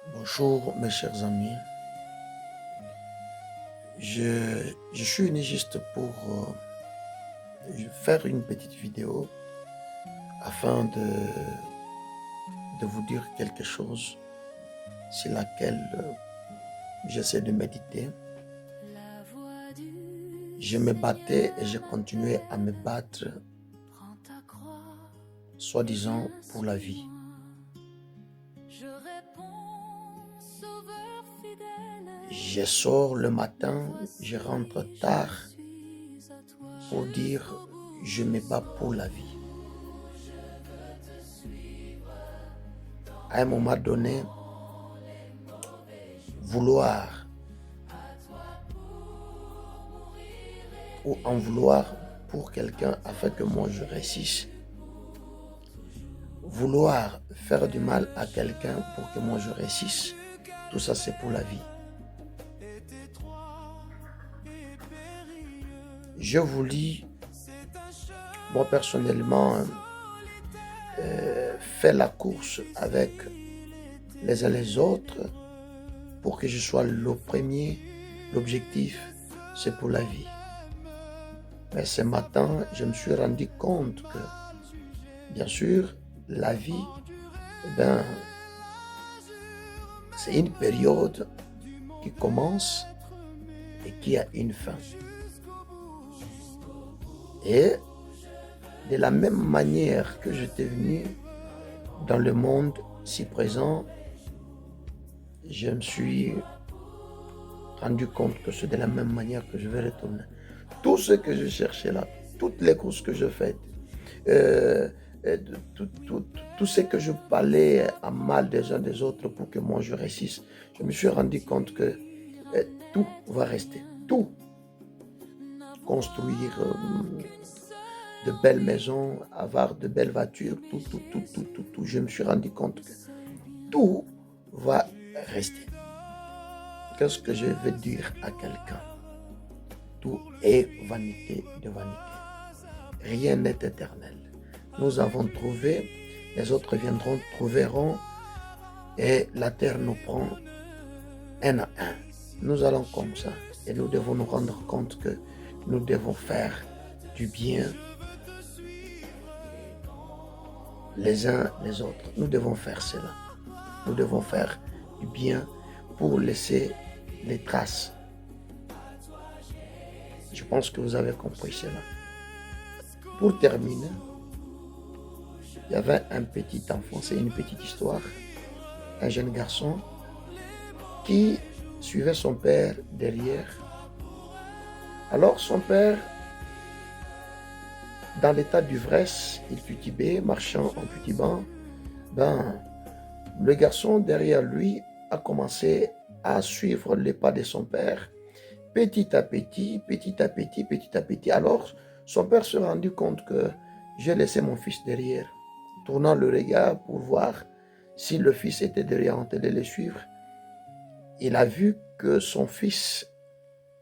Bonjour mes chers amis, je suis venu juste pour faire une petite vidéo afin de vous dire quelque chose sur laquelle j'essaie de méditer. Je me battais et je continuais à me battre, soi-disant pour la vie. Je sors le matin, je rentre tard pour dire je me bats pour la vie. À un moment donné, vouloir ou en vouloir pour quelqu'un afin que moi je réussisse, vouloir faire du mal à quelqu'un pour que moi je réussisse, tout ça c'est pour la vie. Je vous lis, moi personnellement, faire la course avec les uns les autres pour que je sois le premier. L'objectif, c'est pour la vie. Mais ce matin, je me suis rendu compte que, bien sûr, la vie, c'est une période qui commence et qui a une fin. Et de la même manière que j'étais venu dans le monde si présent, je me suis rendu compte que c'est de la même manière que je vais retourner. Tout ce que je cherchais là, toutes les courses que je fais, tout ce que je parlais à mal des uns des autres pour que moi je réussisse, je me suis rendu compte que tout va rester. Tout. Construire de belles maisons, avoir de belles voitures, tout. Je me suis rendu compte que tout va rester. Qu'est-ce que je veux dire à quelqu'un? Tout est vanité de vanité. Rien n'est éternel. Nous avons trouvé, les autres viendront, trouveront, et la terre nous prend un à un. Nous allons comme ça, et nous devons nous rendre compte que nous devons faire du bien les uns les autres. Nous devons faire cela. Nous devons faire du bien pour laisser les traces. Je pense que vous avez compris cela. Pour terminer, il y avait un petit enfant, c'est une petite histoire, un jeune garçon qui suivait son père derrière. Alors son père, dans l'état d'ivresse, il titubait, marchant en titubant. Le garçon derrière lui a commencé à suivre les pas de son père, petit à petit. Alors, son père se rendu compte que j'ai laissé mon fils derrière, tournant le regard pour voir si le fils était derrière en train de le suivre. Il a vu que son fils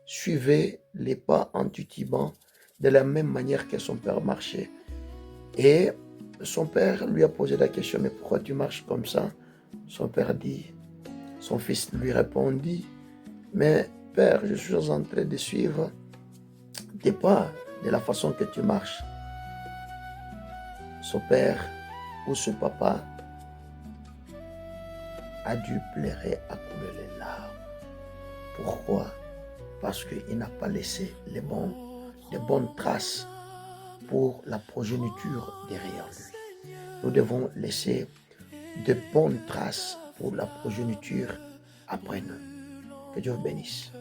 suivait les pas en titubant de la même manière que son père marchait. Et son père lui a posé la question, mais pourquoi tu marches comme ça? Son père dit, son fils lui répondit, mais père, je suis en train de suivre tes pas de la façon que tu marches. Son père ou ce papa a dû pleurer à couler les larmes. Pourquoi? Parce qu'il n'a pas laissé les bonnes traces pour la progéniture derrière lui. Nous devons laisser de bonnes traces pour la progéniture après nous. Que Dieu vous bénisse.